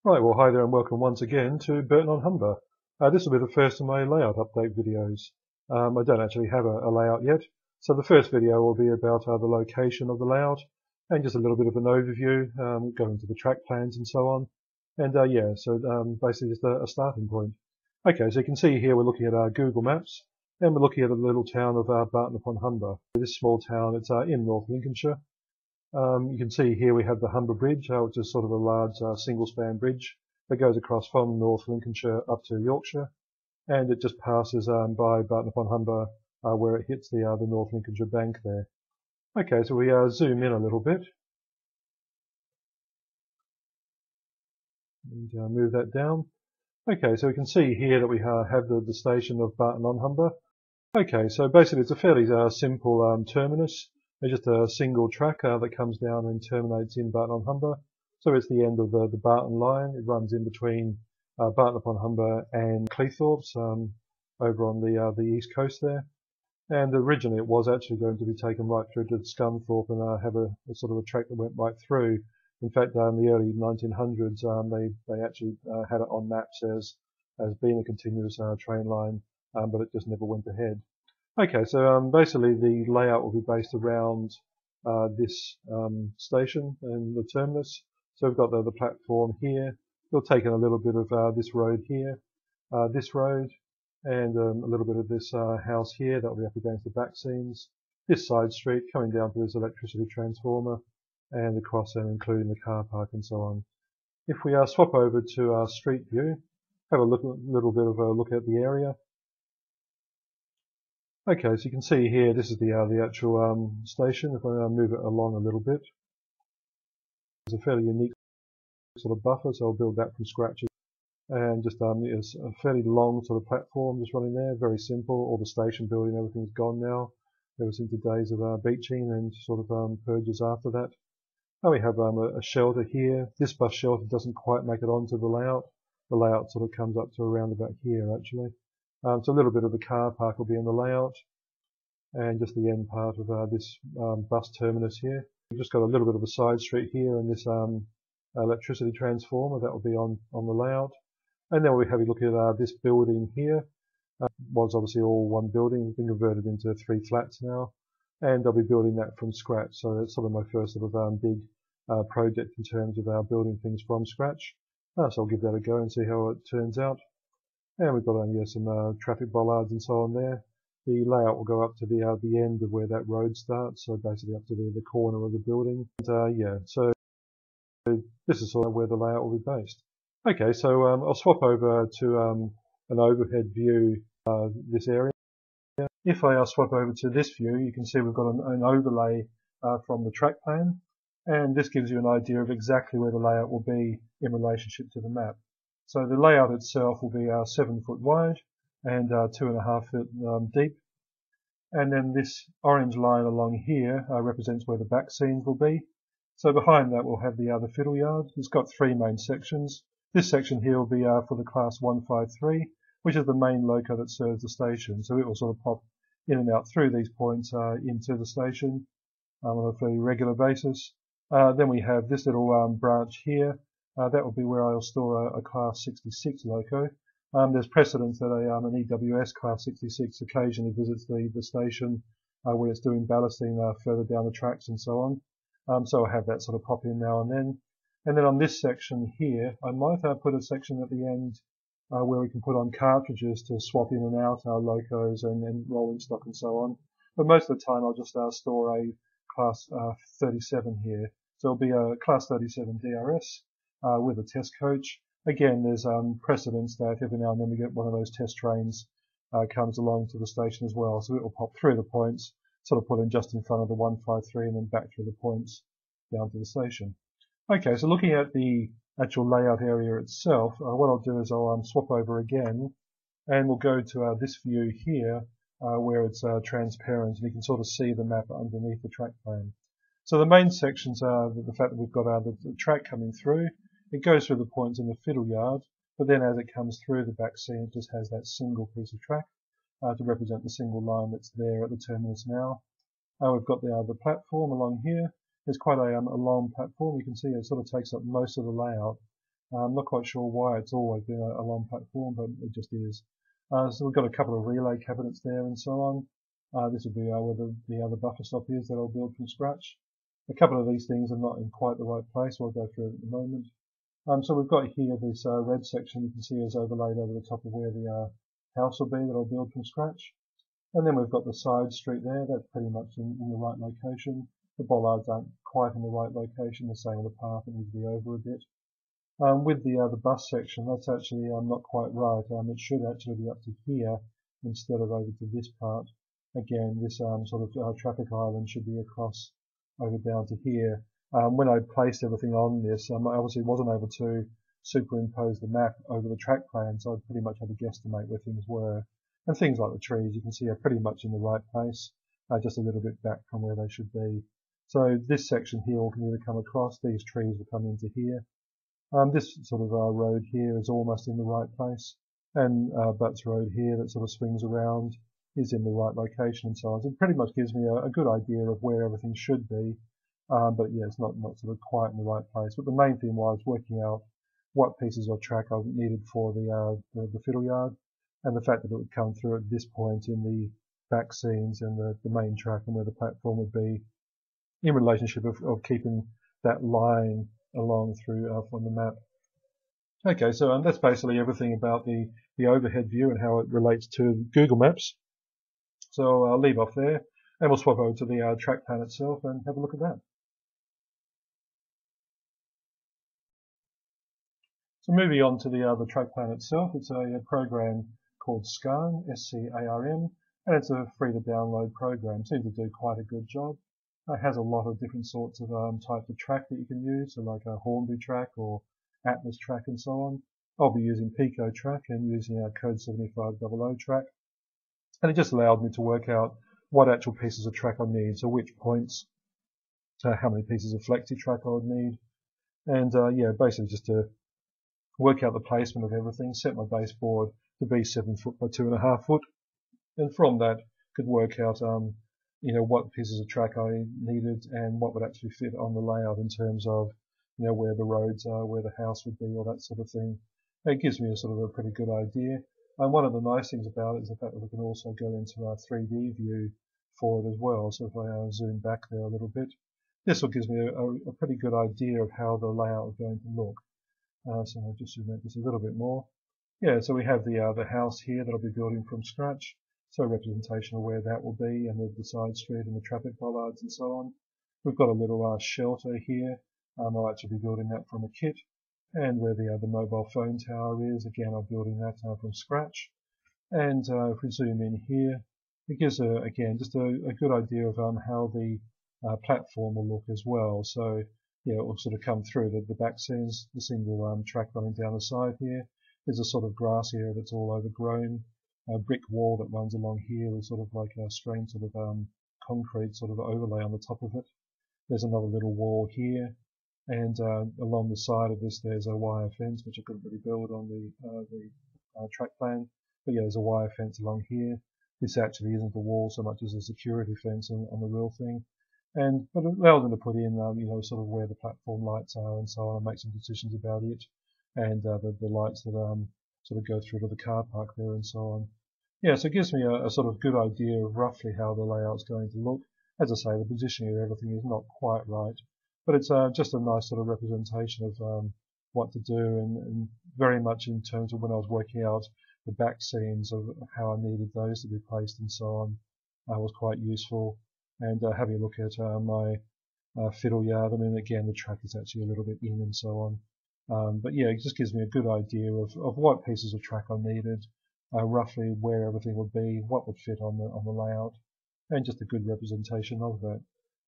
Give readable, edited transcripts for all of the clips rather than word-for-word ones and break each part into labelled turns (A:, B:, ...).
A: Right, well hi there and welcome once again to Burton-on-Humber. This will be the first of my layout update videos. I don't actually have a layout yet, so the first video will be about the location of the layout and just a little bit of an overview, going to the track plans and so on. And basically just a starting point. Okay, so you can see here we're looking at our Google Maps and we're looking at the little town of Barton-upon-Humber. This small town, it's in North Lincolnshire. You can see here we have the Humber Bridge, which is sort of a large single-span bridge that goes across from North Lincolnshire up to Yorkshire, and it just passes by Barton-upon-Humber where it hits the North Lincolnshire bank there. Okay, so we zoom in a little bit and move that down. Okay, so we can see here that we have the station of Barton-on-Humber. Okay, so basically it's a fairly simple terminus. It's just a single track that comes down and terminates in Barton-on-Humber. So it's the end of the Barton line. It runs in between Barton-upon-Humber and Cleethorpes over on the east coast there. And originally it was actually going to be taken right through to Scunthorpe and have a sort of a track that went right through. In fact, in the early 1900s, they actually had it on maps as being a continuous train line, but it just never went ahead. Okay, so basically the layout will be based around this station and the terminus. So we've got the platform here. We'll take in a little bit of this road here, this road, and a little bit of this house here that will be up against the back scenes. This side street coming down to this electricity transformer, and across there including the car park and so on. If we swap over to our street view, have a little bit of a look at the area. Okay, so you can see here, this is the actual station. If I move it along a little bit, it's a fairly unique sort of buffer, so I'll build that from scratch. And just it's a fairly long sort of platform just running there, very simple. All the station building, everything's gone now, ever since the days of beaching and sort of purges after that. Now we have a shelter here. This bus shelter doesn't quite make it onto the layout. The layout sort of comes up to around about here actually. So a little bit of the car park will be in the layout, and just the end part of this bus terminus here. We've just got a little bit of a side street here and this electricity transformer that will be on the layout. And then we'll be having a look at this building here. Was obviously all one building. It's been converted into 3 flats now, and I'll be building that from scratch. So that's sort of my first sort of big project in terms of building things from scratch. So I'll give that a go and see how it turns out. And we've got some traffic bollards and so on there. The layout will go up to the end of where that road starts, so basically up to the corner of the building. And, so this is sort of where the layout will be based. Okay, so I'll swap over to an overhead view of this area. If I swap over to this view, you can see we've got an overlay from the track plan, and this gives you an idea of exactly where the layout will be in relationship to the map. So the layout itself will be 7 foot wide and 2.5 foot deep. And then this orange line along here represents where the back scenes will be. So behind that we'll have the fiddle yard. It's got 3 main sections. This section here will be for the class 153, which is the main loco that serves the station. So it will sort of pop in and out through these points into the station on a fairly regular basis. Then we have this little branch here. That will be where I'll store a class 66 loco. There's precedence that an EWS class 66 occasionally visits the station where it's doing ballasting further down the tracks and so on. So I'll have that sort of pop in now and then. And then on this section here, I might put a section at the end where we can put on cartridges to swap in and out our locos and rolling stock and so on. But most of the time I'll just store a class 37 here. So it'll be a class 37 DRS. With a test coach. Again, there's precedence that every now and then we get one of those test trains comes along to the station as well. So it will pop through the points, sort of put in just in front of the 153 and then back through the points down to the station. Okay, so looking at the actual layout area itself, what I'll do is I'll swap over again, and we'll go to this view here where it's transparent and you can sort of see the map underneath the track plan. So the main sections are the fact that we've got the track coming through. It goes through the points in the fiddle yard, but then as it comes through the back scene, it just has that single piece of track to represent the single line that's there at the terminus now. We've got the platform along here. It's quite a long platform. You can see it sort of takes up most of the layout. I'm not quite sure why it's always been a long platform, but it just is. So we've got a couple of relay cabinets there and so on. This will be where the other buffer stop is that I'll build from scratch. A couple of these things are not in quite the right place, so I'll go through it at the moment. So we've got here this red section you can see is overlaid over the top of where the house will be that I'll build from scratch. And then we've got the side street there, that's pretty much in the right location. The bollards aren't quite in the right location, the same with the path, it needs to be over a bit. With the bus section, that's actually not quite right. It should actually be up to here instead of over to this part. Again, this sort of traffic island should be across over down to here. When I placed everything on this, I obviously wasn't able to superimpose the map over the track plan, so I pretty much had to guesstimate where things were. And things like the trees, you can see are pretty much in the right place, just a little bit back from where they should be. So this section here will either come across, these trees will come into here. This sort of road here is almost in the right place, and Butts Road here that sort of swings around is in the right location and so on. So it pretty much gives me a good idea of where everything should be, but yeah, it's not sort of quite in the right place. But the main thing was working out what pieces of track I needed for the fiddle yard, and the fact that it would come through at this point in the back scenes and the main track and where the platform would be in relationship of keeping that line along through from the map. Okay, so that's basically everything about the overhead view and how it relates to Google Maps. So I'll leave off there and we'll swap over to the track plan itself and have a look at that. So moving on to the track plan itself, it's a program called SCARM, S-C-A-R-M, and it's a free to download program. Seems to do quite a good job. It has a lot of different sorts of types of track that you can use, so like a Hornby track or Atlas track and so on. I'll be using Pico track and using our code 7500 track. And it just allowed me to work out what actual pieces of track I need, so which points, how many pieces of flexi track I would need. And yeah, basically just to work out the placement of everything, set my baseboard to be 7 foot by 2.5 foot. And from that, could work out what pieces of track I needed and what would actually fit on the layout in terms of where the roads are, where the house would be, all that sort of thing. It gives me a sort of a pretty good idea. And one of the nice things about it is the fact that we can also go into our 3D view for it as well. So if I zoom back there a little bit, this will give me a pretty good idea of how the layout is going to look. So I'll just zoom out just a little bit more. Yeah, so we have the house here that I'll be building from scratch. So a representation of where that will be, and the side street and the traffic bollards and so on. We've got a little shelter here. I'll actually be building that from a kit. And where the mobile phone tower is, again, I'm building that from scratch. And if we zoom in here, it gives, again, just a good idea of how the platform will look as well. So, yeah, it will sort of come through the back scenes, the single track running down the side here. There's a sort of grass area that's all overgrown. A brick wall that runs along here with sort of like a strange sort of concrete sort of overlay on the top of it. There's another little wall here, and along the side of this there's a wire fence, which I couldn't really build on the track plan. But yeah, there's a wire fence along here. This actually isn't a wall so much as a security fence on the real thing. But it allows them to put in sort of where the platform lights are and so on, and make some decisions about it, and the lights that sort of go through to the car park there and so on. Yeah, so it gives me a sort of good idea of roughly how the layout's going to look. As I say, the positioning of everything is not quite right, but it's just a nice sort of representation of what to do, and very much in terms of when I was working out the back scenes of how I needed those to be placed and so on, was quite useful. And having a look at my fiddle yard, I mean, again, the track is actually a little bit in and so on. But yeah, it just gives me a good idea of what pieces of track I needed, roughly where everything would be, what would fit on the layout, and just a good representation of that.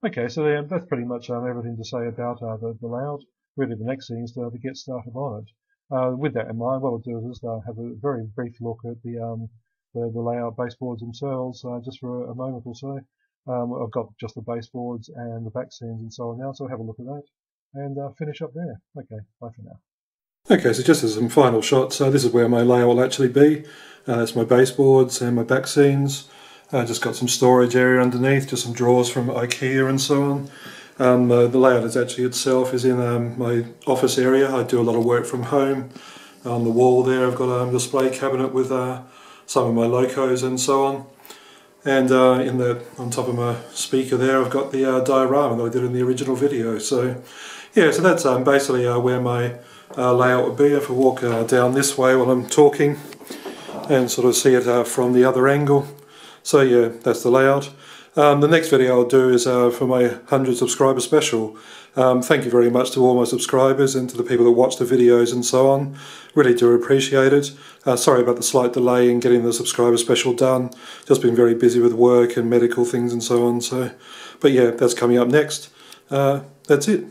A: Okay, so that's pretty much everything to say about the layout. Really, the next thing is to get started on it. With that in mind, what I'll do is just have a very brief look at the layout baseboards themselves, just for a moment or so. I've got just the baseboards and the back scenes and so on now, so I'll have a look at that and finish up there. Okay, bye for now. Okay, so just as some final shots, this is where my layout will actually be. That's my baseboards and my back scenes. Just got some storage area underneath, just some drawers from IKEA and so on. The layout is actually itself is in my office area. I do a lot of work from home. On the wall there I've got a display cabinet with some of my locos and so on. And on top of my speaker there I've got the diorama that I did in the original video. So yeah, so that's basically where my layout would be. If I walk down this way while I'm talking and sort of see it from the other angle. So yeah, that's the layout. The next video I'll do is for my 100 subscriber special. Thank you very much to all my subscribers and to the people that watch the videos and so on. Really do appreciate it. Sorry about the slight delay in getting the subscriber special done. Just been very busy with work and medical things and so on. But yeah, that's coming up next. That's it.